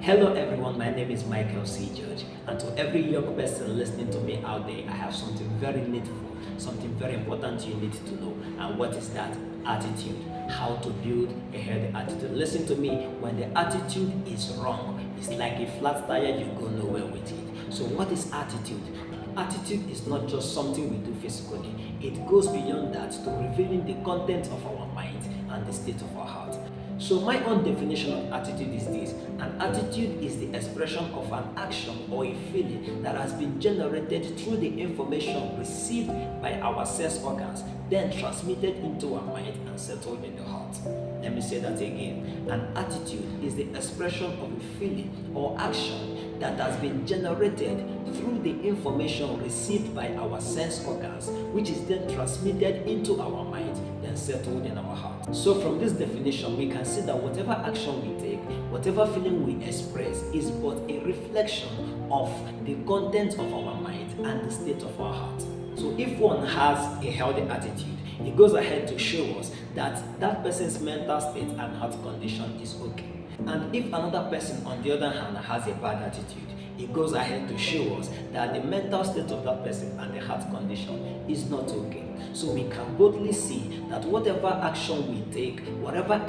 Hello everyone, my name is Michael C. George, and to every young person listening to me out there, I have something very needful, something very important you need to know. And what is that? Attitude. How to build a healthy attitude. Listen to me, when the attitude is wrong, it's like a flat tire, you go nowhere with it. So what is attitude? Attitude is not just something we do physically. It goes beyond that to revealing the content of our mind and the state of our heart. So my own definition of attitude is this. An attitude is the expression of an action or a feeling that has been generated through the information received by our sense organs, then transmitted into our mind and settled in the heart. Let me say that again. An attitude is the expression of a feeling or action that has been generated through the information received by our sense organs, which is then transmitted into our mind, then settled in our heart. So from this definition, we can see that whatever action we take, whatever feeling we express is but a reflection of the content of our mind and the state of our heart. So if one has a healthy attitude, it goes ahead to show us that that person's mental state and heart condition is okay. And if another person, on the other hand, has a bad attitude, it goes ahead to show us that the mental state of that person and the heart condition is not okay. So we can boldly see that whatever action we take, whatever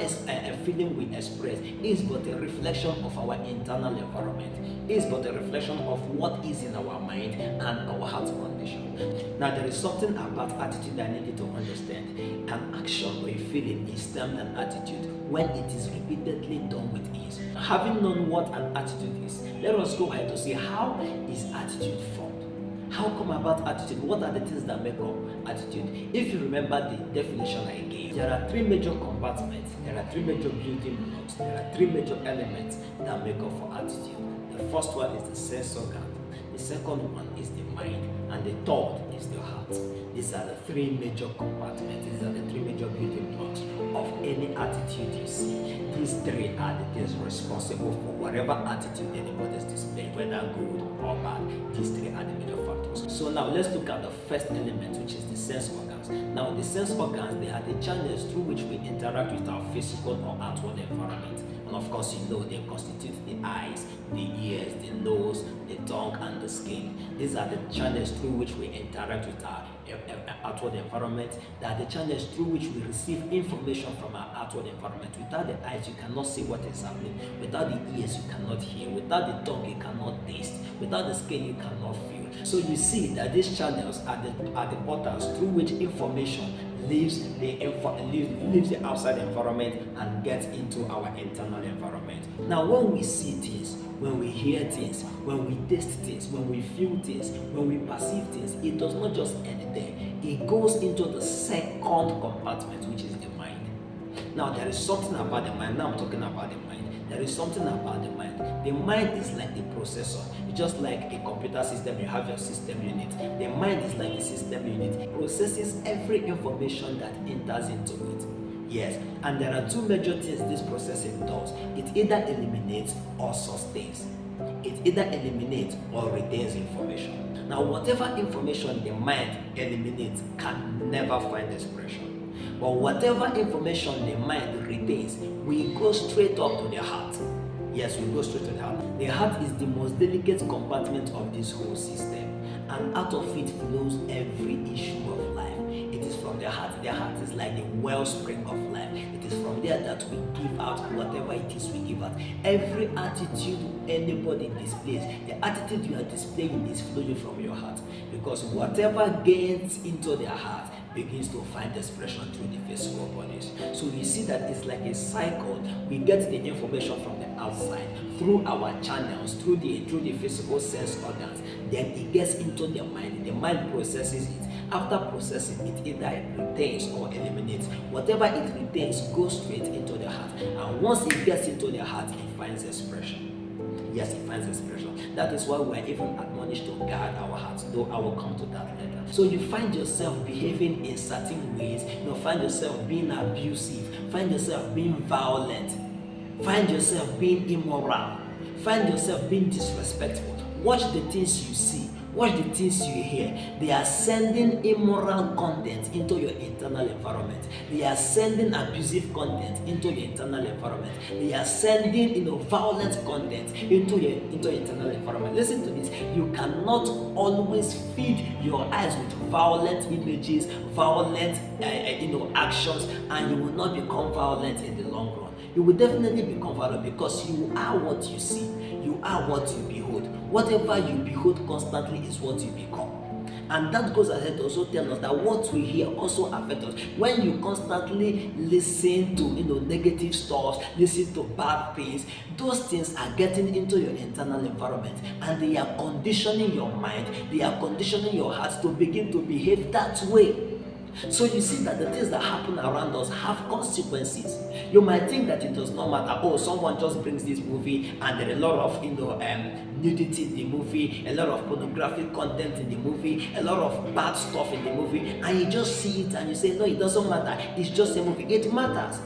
feeling we express, is but a reflection of our internal environment, is but a reflection of what is in our mind and our heart condition. Now there is something about attitude I need you to understand. An action or a feeling is termed an attitude when it is repeatedly done with ease. Having known what an attitude is, let us go ahead to see how is attitude formed. How come about attitude? What are the things that make up attitude? If you remember the definition I gave, there are three major compartments, there are three major building blocks, there are three major elements that make up for attitude. The first one is the sense organ, the second one is the mind, and the third is the heart. These are the three major compartments, these are the three major building blocks of any attitude you see. These three are the things responsible for whatever attitude anybody is displaying, whether good or bad. These three are the major factors. So now let's look at the first element, which is the sense organs. Now the sense organs, they are the channels through which we interact with our physical or outward environment. And of course, you know they constitute the eyes, the ears, the nose, the tongue, and the skin. These are the channels through which we interact with our outward environment. They are the channels through which we receive information from our outward environment. Without the eyes, you cannot see what is happening. Without the ears, you cannot hear. Without the tongue, you cannot taste. Without the skin, you cannot feel. So you see that these channels are the portals through which information leaves the outside environment and gets into our internal environment. Now when we see things, when we hear things, when we taste things, when we feel things, when we perceive things, it does not just end there. It goes into the second compartment, which is the mind. Now there is something about the mind. Now I'm talking about the mind. There is something about the mind. The mind is like the processor. It's just like a computer system. You have your system unit. The mind is like the system unit. It processes every information that enters into it. Yes, and there are two major things this processing does. It either eliminates or sustains. It either eliminates or retains information. Now, whatever information the mind eliminates can never find expression. But whatever information the mind retains, we go straight up to the heart. Yes, we go straight to the heart. The heart is the most delicate compartment of this whole system, and out of it flows every issue of life. It is from the heart. The heart is like the wellspring of life. It is from there that we give out whatever it is we give out. Every attitude anybody displays, the attitude you are displaying is flowing from your heart, because whatever gets into their heart begins to find expression through the physical bodies. So you see that it's like a cycle. We get the information from the outside through our channels, through the physical sense organs. Then it gets into the mind. The mind processes it. After processing, it either retains or eliminates. Whatever it retains goes straight into the heart. And once it gets into the heart, it finds expression. Yes, it finds expression. That is why we are even admonished to guard our hearts, though I will come to that later. So you find yourself behaving in certain ways, find yourself being abusive, find yourself being violent, find yourself being immoral, find yourself being disrespectful. Watch the things you see. Watch the things you hear. They are sending immoral content into your internal environment. They are sending abusive content into your internal environment. They are sending, violent content into your internal environment. Listen to this. You cannot always feed your eyes with violent images, violent, actions, and you will not become violent in the long run. You will definitely become violent because you are what you see. You are what you behold. Whatever you behold constantly is what you become. And that goes ahead to also tell us that what we hear also affects us. When you constantly listen to negative stuff, listen to bad things, those things are getting into your internal environment and they are conditioning your mind, they are conditioning your heart to begin to behave that way. So you see that the things that happen around us have consequences. You might think that it does not matter. Oh, someone just brings this movie and there are a lot of nudity in the movie, a lot of pornographic content in the movie, a lot of bad stuff in the movie, and you just see it and you say, no, it doesn't matter. It's just a movie. It matters.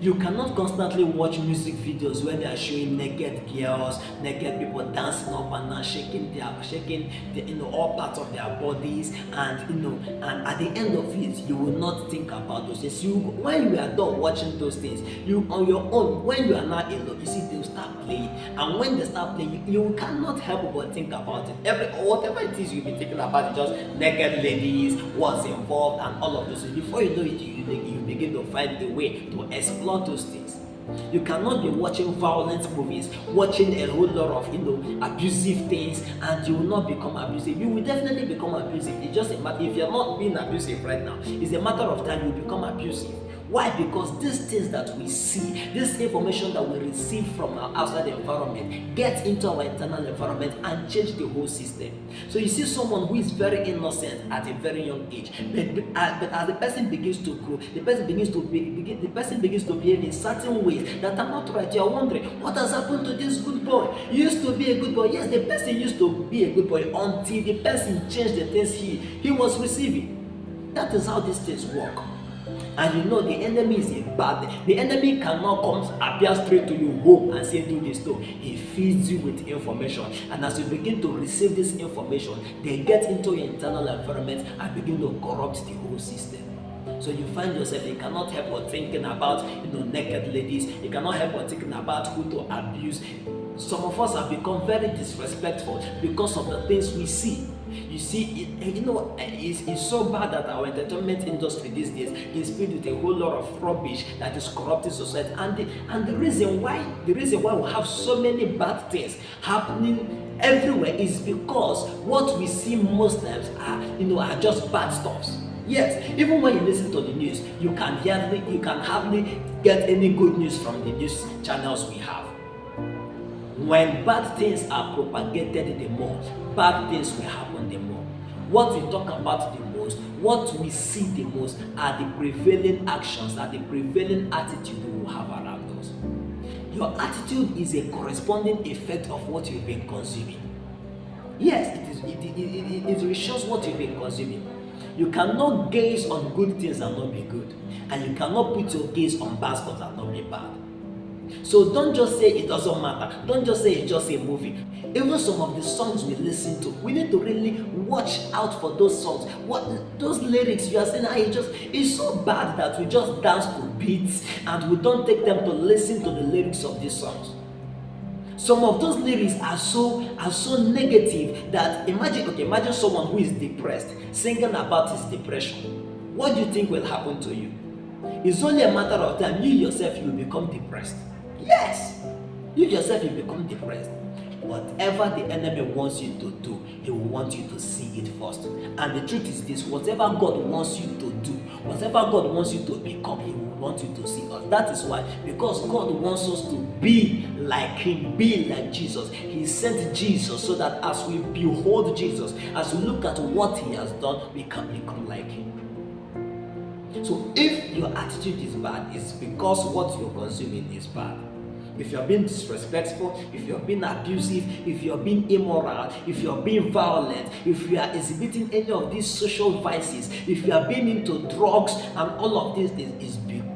You cannot constantly watch music videos where they are showing naked girls, naked people dancing up and down, shaking all parts of their bodies, and at the end of it, you will not think about those things. When you are done watching those things, you on your own, when you are not alone, you see they will start playing, and when they start playing, you cannot help but think about it. Whatever it is you'll be thinking about, just naked ladies, what's involved, and all of those things. Before you know it, you begin to find a way to explore those things. You cannot be watching violent movies, watching a whole lot of abusive things, and you will not become abusive. You will definitely become abusive. It's just a matter, if you're not being abusive right now, it's a matter of time you become abusive. Why? Because these things that we see, this information that we receive from our outside environment gets into our internal environment and change the whole system. So you see someone who is very innocent at a very young age, but as the person begins to grow, the person begins to behave in certain ways that are not right. You are wondering, what has happened to this good boy? He used to be a good boy. Yes, the person used to be a good boy until the person changed the things he was receiving. That is how these things work. And the enemy is a bad. The enemy cannot come appear straight to you home and say do this. No, he feeds you with information, and as you begin to receive this information, they get into your internal environment and begin to corrupt the whole system. So you find yourself, you cannot help but thinking about naked ladies. You cannot help but thinking about who to abuse. Some of us have become very disrespectful because of the things we see. You see, it's so bad that our entertainment industry these days is filled with a whole lot of rubbish that is corrupting society. And the reason why we have so many bad things happening everywhere is because what we see most times are just bad stuffs. Yes, even when you listen to the news, you can hardly get any good news from the news channels we have. When bad things are propagated the more, bad things will happen the more. What we talk about the most, what we see the most, are the prevailing actions, are the prevailing attitude we will have around us. Your attitude is a corresponding effect of what you've been consuming. Yes, it shows what you've been consuming. You cannot gaze on good things and not be good, and you cannot put your gaze on bad stuff and not be bad. So don't just say it doesn't matter. Don't just say it's just a movie. Even some of the songs we listen to, we need to really watch out for those songs. Those lyrics you are saying, it's so bad that we just dance to beats and we don't take them to listen to the lyrics of these songs. Some of those lyrics are so negative that imagine someone who is depressed singing about his depression. What do you think will happen to you? It's only a matter of time. You yourself, you will become depressed. Yes, you yourself will become depressed. Whatever the enemy wants you to do, he will want you to see it first. And the truth is this: whatever God wants you to do, whatever God wants you to become, he will want you to see us. That is why, because God wants us to be like him, be like Jesus. He sent Jesus so that as we behold Jesus, as we look at what he has done, we can become like him. So if your attitude is bad, it's because what you're consuming is bad. If you're being disrespectful, if you're being abusive, if you're being immoral, if you're being violent, if you are exhibiting any of these social vices, if you are being into drugs and all of these things, is because